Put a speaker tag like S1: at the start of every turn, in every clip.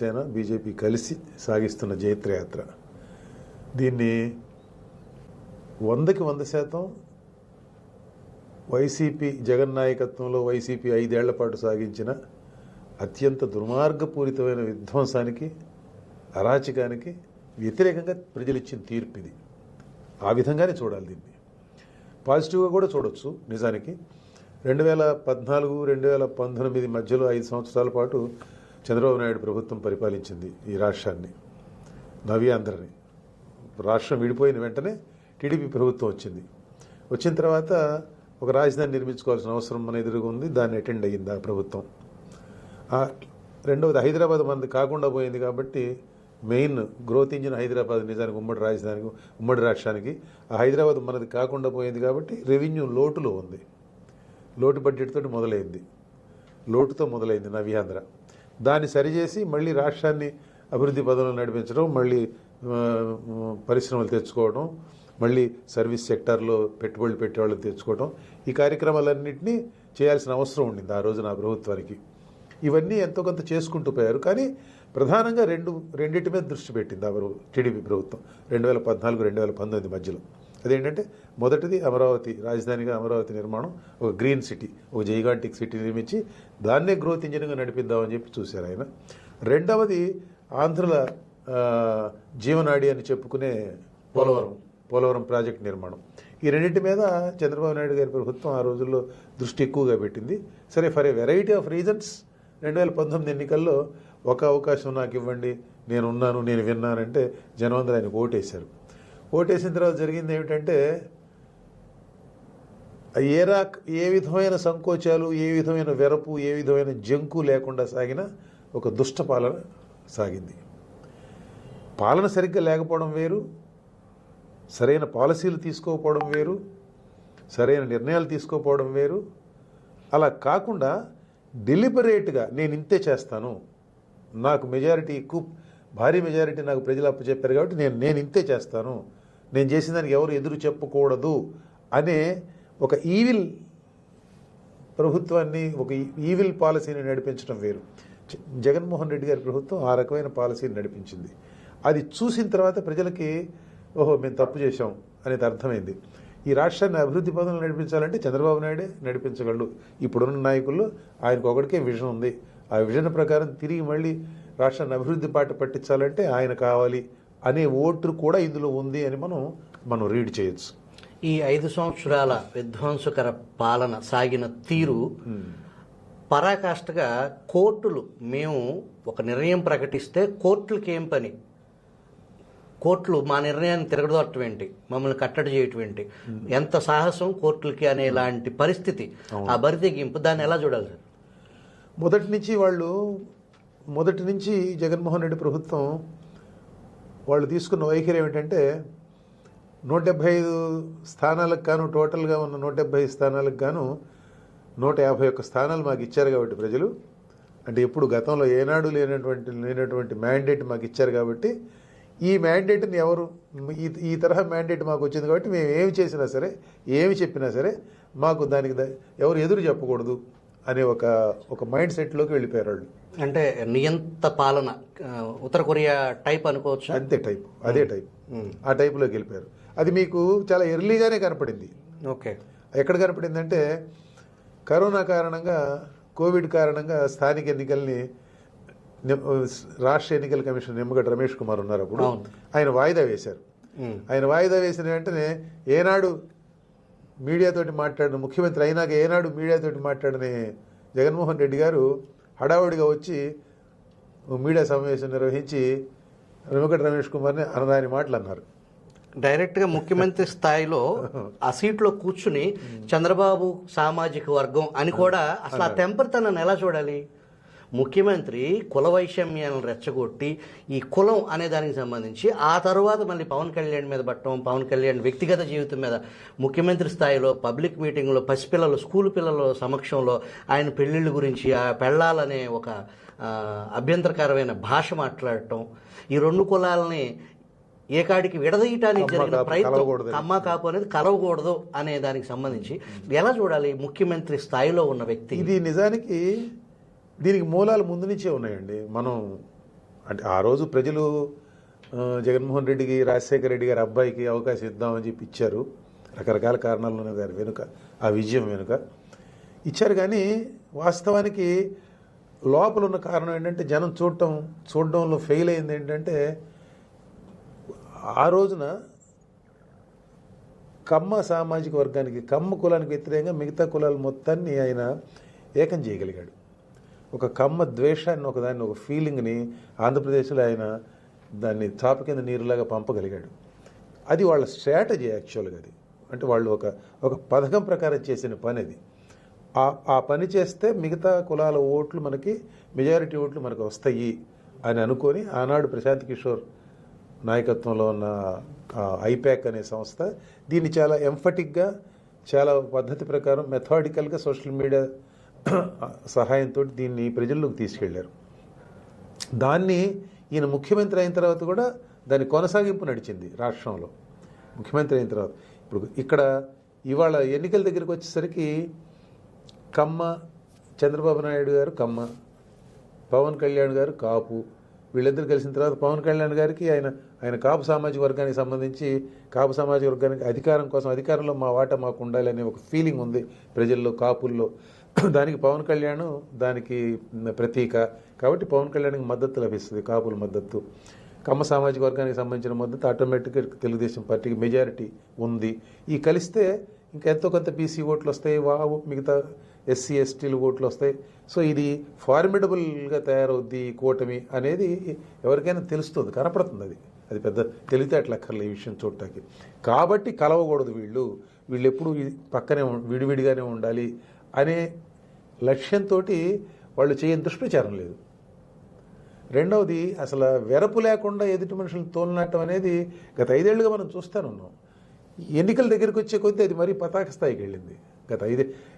S1: Janasena BJP కలిసి సాగిస్తున్న జైత్రయాత్ర. దీన్ని 100కి 100% వైసీపీ జగన్ నాయకత్వంలో వైసీపీ 5 ఏళ్ల పాటు సాగించిన అత్యంత దుర్మార్గపూరితమైన విధ్వంసానికి, అరాచకానికి వ్యతిరేకంగా ప్రజలు ఇచ్చిన తీర్పు ఇది. ఆ విధంగానే చూడాలి. దీన్ని పాజిటివ్గా కూడా చూడొచ్చు. నిజానికి 2014, 2019 మధ్యలో 5 సంవత్సరాల పాటు చంద్రబాబు నాయుడు ప్రభుత్వం పరిపాలించింది ఈ రాష్ట్రాన్ని, నవ్యాంధ్రని. రాష్ట్రం విడిపోయిన వెంటనే టీడీపీ ప్రభుత్వం వచ్చింది. వచ్చిన తర్వాత ఒక రాజధాని నిర్మించుకోవాల్సిన అవసరం మన ఎదురుగా ఉంది. దాన్ని అటెండ్ అయ్యింది ఆ ప్రభుత్వం. రెండవది, హైదరాబాద్ మనది కాకుండా పోయింది కాబట్టి మెయిన్ గ్రోత్ ఇంజిన్ హైదరాబాద్ నిజానికి ఉమ్మడి రాజధానికి, ఉమ్మడి రాష్ట్రానికి. ఆ హైదరాబాద్ మనది కాకుండా పోయింది కాబట్టి రెవెన్యూ లోటులో ఉంది. లోటు బడ్జెట్ తోటి మొదలైంది, లోటుతో మొదలైంది నవ్యాంధ్ర. దాన్ని సరిచేసి మళ్ళీ రాష్ట్రాన్ని అభివృద్ధి పదంలో నడిపించడం, మళ్ళీ పరిశ్రమలు తెచ్చుకోవడం, మళ్ళీ సర్వీస్ సెక్టార్లో పెట్టుబడులు పెట్టేవాళ్ళని తెచ్చుకోవడం, ఈ కార్యక్రమాలన్నింటినీ చేయాల్సిన అవసరం ఉండింది ఆ రోజు నా ప్రభుత్వానికి. ఇవన్నీ ఎంతో కొంత చేసుకుంటూ పోయారు. కానీ ప్రధానంగా రెండింటి మీద దృష్టి పెట్టింది ఆ టీడీపీ ప్రభుత్వం 2014, 2019 మధ్యలో. అదేంటంటే, మొదటిది అమరావతి, రాజధానిగా అమరావతి నిర్మాణం, ఒక గ్రీన్ సిటీ, ఒక జైగాంటిక్ సిటీ నిర్మించి దాన్నే గ్రోత్ ఇంజిన్గా నడిపిద్దామని చెప్పి చూశారు ఆయన. రెండవది, ఆంధ్రుల జీవనాడి అని చెప్పుకునే పోలవరం ప్రాజెక్ట్ నిర్మాణం. ఈ రెండింటి మీద చంద్రబాబు నాయుడు గారి ప్రభుత్వం ఆ రోజుల్లో దృష్టి ఎక్కువగా పెట్టింది. సరే, for a variety of reasons 2019 ఎన్నికల్లో ఒక అవకాశం నాకు ఇవ్వండి, నేనున్నాను, నేను విన్నానంటే జనం అందరూ ఆయనకు ఓటేశారు. ఓటేసిన తర్వాత జరిగింది ఏమిటంటే, ఏ విధమైన సంకోచాలు, ఏ విధమైన వెరపు, ఏ విధమైన జంకు లేకుండా సాగిన ఒక దుష్ట పాలన సాగింది. పాలన సరిగ్గా లేకపోవడం వేరు, సరైన పాలసీలు తీసుకోకపోవడం వేరు, సరైన నిర్ణయాలు తీసుకోకపోవడం వేరు. అలా కాకుండా డెలిబరేట్గా నేను ఇంతే చేస్తాను, నాకు మెజారిటీ ఎక్కువ, భారీ మెజారిటీ నాకు ప్రజలు అప్పచెప్పారు కాబట్టి నేను ఇంతే చేస్తాను, నేను చేసిన దానికి ఎవరు ఎదురు చెప్పకూడదు అనే ఒక ఈవిల్ ప్రభుత్వాన్ని, ఒక ఈవిల్ పాలసీని నడిపించడం వేరు. జగన్మోహన్ రెడ్డి గారి ప్రభుత్వం ఆ రకమైన పాలసీని నడిపించింది. అది చూసిన తర్వాత ప్రజలకి ఓహో, మేము తప్పు చేశాం అనేది అర్థమైంది. ఈ రాష్ట్రాన్ని అభివృద్ధి పదంలో నడిపించాలంటే చంద్రబాబు నాయుడే నడిపించగలడు. ఇప్పుడున్న నాయకుల్లో ఆయనకు ఒకటికే విజన్ ఉంది. ఆ విజన్ ప్రకారం తిరిగి మళ్ళీ రాష్ట్రాన్ని అభివృద్ధి బాట పట్టించాలంటే ఆయన కావాలి అనే ఓటు కూడా ఇందులో ఉంది అని మనం రీడ్ చేయొచ్చు.
S2: ఈ 5 సంవత్సరాల విధ్వంసకర పాలన సాగిన తీరు పరాకాష్ఠగా కోర్టులు, మేము ఒక నిర్ణయం ప్రకటిస్తే కోర్టులకి ఏం పని, కోర్టులు మా నిర్ణయాన్ని తిరగదొట్టడం ఏంటి, మమ్మల్ని కట్టడి చేయటం ఏంటి, ఎంత సాహసం కోర్టులకి అనేలాంటి పరిస్థితి, ఆ బరితెగింపు, దాన్ని ఎలా చూడాలి సార్?
S1: మొదటి నుంచి జగన్మోహన్ రెడ్డి ప్రభుత్వం వాళ్ళు తీసుకున్న వైఖరి ఏమిటంటే, 175 స్థానాలకు గాను, టోటల్గా ఉన్న 175 స్థానాలకు గాను 151 స్థానాలు మాకు ఇచ్చారు కాబట్టి ప్రజలు, అంటే ఎప్పుడు గతంలో ఏనాడు లేనటువంటి మ్యాండేట్ మాకు ఇచ్చారు కాబట్టి, ఈ మ్యాండేట్ని ఈ తరహా మ్యాండేట్ మాకు వచ్చింది కాబట్టి మేము ఏమి చేసినా సరే, ఏమి చెప్పినా సరే మాకు దానికి ఎవరు ఎదురు చెప్పకూడదు అనే ఒక మైండ్ సెట్లోకి వెళ్ళిపోయారు వాళ్ళు.
S2: అంటే నియంత పాలన, ఉత్తర కొరియా టైప్ అనుకోవచ్చు.
S1: అదే టైప్ ఆ టైపులోకి వెళ్ళిపోయారు. అది మీకు చాలా ఎర్లీగానే కనపడింది.
S2: ఓకే,
S1: ఎక్కడ కనపడిందంటే, కరోనా కారణంగా, కోవిడ్ కారణంగా స్థానిక ఎన్నికల్ని రాష్ట్ర ఎన్నికల కమిషన్ నిమ్మగడ్డ రమేష్ కుమార్ ఉన్నారు అప్పుడు, ఆయన వాయిదా వేశారు. ఆయన వాయిదా వేసిన వెంటనే ఏనాడు మీడియాతోటి మాట్లాడిన ముఖ్యమంత్రి అయినాక ఏనాడు మీడియాతోటి మాట్లాడిన జగన్మోహన్ రెడ్డి గారు హడావుడిగా వచ్చి మీడియా సమావేశం నిర్వహించి నిమ్మగడ్డ రమేష్ కుమార్ని అనరాని మాటలు అన్నారు.
S2: డైరెక్ట్గా ముఖ్యమంత్రి స్థాయిలో ఆ సీట్లో కూర్చుని చంద్రబాబు సామాజిక వర్గం అని కూడా, అసలు ఆ టెంపర్తనాన్ని ఎలా చూడాలి? ముఖ్యమంత్రి కుల వైషమ్యాలను రెచ్చగొట్టి ఈ కులం అనే దానికి సంబంధించి ఆ తర్వాత మళ్ళీ పవన్ కళ్యాణ్ మీద పట్టడం, పవన్ కళ్యాణ్ వ్యక్తిగత జీవితం మీద ముఖ్యమంత్రి స్థాయిలో పబ్లిక్ మీటింగ్లో పసిపిల్లలు, స్కూల్ పిల్లల సమక్షంలో ఆయన పెళ్ళిళ్ళ గురించి, ఆ పెళ్ళాలనే ఒక అభ్యంతరకరమైన భాష మాట్లాడటం, ఈ 2 కులాలని ఏకాడికి విడదీయటానికి జరిగిన ప్రయత్నం, అమ్మ కాపు అనేది కలవకూడదు అనే దానికి సంబంధించి ఎలా చూడాలి ముఖ్యమంత్రి స్థాయిలో ఉన్న వ్యక్తి?
S1: ఇది నిజానికి దీనికి మూలాలు ముందు నుంచే ఉన్నాయండి. మనం అంటే ఆ రోజు ప్రజలు జగన్మోహన్ రెడ్డికి రాజశేఖర రెడ్డి గారి అబ్బాయికి అవకాశం ఇద్దామని చెప్పి ఇచ్చారు. రకరకాల కారణాలు ఉన్నాయి దాని వెనుక, ఆ విజయం వెనుక ఇచ్చారు. కానీ వాస్తవానికి లోపల ఉన్న కారణం ఏంటంటే జనం చూడడంలో ఫెయిల్ అయింది ఏంటంటే, ఆ రోజున కమ్మ సామాజిక వర్గానికి, కమ్మ కులానికి వ్యతిరేకంగా మిగతా కులాల మొత్తాన్ని ఆయన ఏకం చేయగలిగాడు. ఒక కమ్మ ద్వేషాన్ని, ఒక ఫీలింగ్ని ఆంధ్రప్రదేశ్లో ఆయన దాన్ని చాప కింద నీరులాగా పంపగలిగాడు. అది వాళ్ళ స్ట్రాటజీ యాక్చువల్గా. అది అంటే వాళ్ళు ఒక పథకం ప్రకారం చేసిన పని అది. ఆ పని చేస్తే మిగతా కులాల ఓట్లు మనకి, మెజారిటీ ఓట్లు మనకు వస్తాయి అని అనుకొని ఆనాడు ప్రశాంత్ కిషోర్ నాయకత్వంలో ఉన్న ఐప్యాక్ అనే సంస్థ దీన్ని చాలా ఎంఫటిక్గా, చాలా పద్ధతి ప్రకారం, మెథాడికల్గా సోషల్ మీడియా సహాయంతో దీన్ని ప్రజల్లోకి తీసుకెళ్లారు. దాన్ని ఈయన ముఖ్యమంత్రి అయిన తర్వాత కూడా దాని కొనసాగింపు నడిచింది రాష్ట్రంలో. ముఖ్యమంత్రి అయిన తర్వాత ఇప్పుడు ఇక్కడ ఇవాళ ఎన్నికల దగ్గరికి వచ్చేసరికి కమ్మ, చంద్రబాబు నాయుడు గారు కమ్మ, పవన్ కళ్యాణ్ గారు కాపు, వీళ్ళిద్దరు కలిసిన తర్వాత పవన్ కళ్యాణ్ గారికి ఆయన కాపు సామాజిక వర్గానికి సంబంధించి, కాపు సామాజిక వర్గానికి అధికారం కోసం, అధికారంలో మా వాటా మాకు ఉండాలి అనే ఒక ఫీలింగ్ ఉంది ప్రజల్లో, కాపుల్లో. దానికి పవన్ కళ్యాణ్ దానికి ప్రతీక. కాబట్టి పవన్ కళ్యాణ్కి మద్దతు లభిస్తుంది, కాపుల మద్దతు. కమ్మ సామాజిక వర్గానికి సంబంధించిన మద్దతు ఆటోమేటిక్గా తెలుగుదేశం పార్టీకి మెజారిటీ ఉంది. ఈ కలిస్తే ఇంకా ఎంతో కొంత బీసీ ఓట్లు వస్తాయి, మిగతా ఎస్సీ ఎస్టీలు ఓట్లు వస్తాయి. సో ఇది ఫార్మిడబుల్గా తయారవుద్ది కూటమి అనేది ఎవరికైనా తెలుస్తుంది, కనపడుతుంది. అది పెద్ద తెలివితేటలు అక్కర్లే ఈ విషయం చూడటానికి. కాబట్టి కలవకూడదు, వీళ్ళు ఎప్పుడు పక్కనే విడివిడిగానే ఉండాలి అనే లక్ష్యంతో వాళ్ళు చేయని దుష్ప్రచారం లేదు. రెండవది, అసలు వెరపు లేకుండా ఎదుటి మనుషులను తోలనాటం అనేది గత 5 ఏళ్లుగా మనం చూస్తూనే ఉన్నాం. ఎన్నికల దగ్గరికి వచ్చే కొద్దీ అది మరీ పతాక స్థాయికి వెళ్ళింది.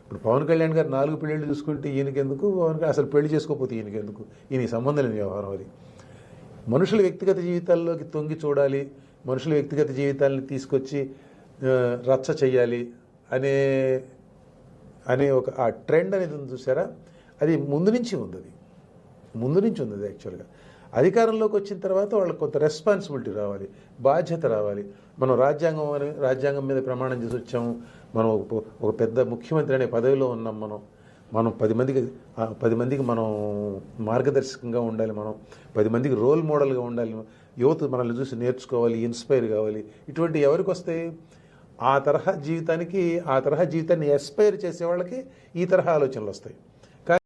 S1: ఇప్పుడు పవన్ కళ్యాణ్ గారు 4 పెళ్ళిళ్ళు చూసుకుంటే ఈయనకెందుకు, అసలు పెళ్లి చేసుకోకపోతే ఈయనకెందుకు, ఈయన సంబంధం లేని వ్యవహారం అది. మనుషుల వ్యక్తిగత జీవితాల్లోకి తొంగి చూడాలి, మనుషుల వ్యక్తిగత జీవితాలని తీసుకొచ్చి రచ్చ చెయ్యాలి అనే ఒక ఆ ట్రెండ్ అనేది ఉంది చూసారా, అది ముందు నుంచి ఉంది. అది యాక్చువల్గా అధికారంలోకి వచ్చిన తర్వాత వాళ్ళకి కొంత రెస్పాన్సిబిలిటీ రావాలి, బాధ్యత రావాలి. మనం రాజ్యాంగం మీద ప్రమాణం చేసి వచ్చాము, మనం ఒక పెద్ద ముఖ్యమంత్రి అనే పదవిలో ఉన్నాం. మనం 10 మందికి మనం మార్గదర్శకంగా ఉండాలి, మనం 10 మందికి రోల్ మోడల్గా ఉండాలి, యువత మనల్ని చూసి నేర్చుకోవాలి, ఇన్స్పైర్ కావాలి. ఇటువంటి ఎవరికి వస్తాయి? ఆ తరహా జీవితాన్ని ఎస్పైర్ చేసే వాళ్ళకి ఈ తరహా ఆలోచనలు వస్తాయి.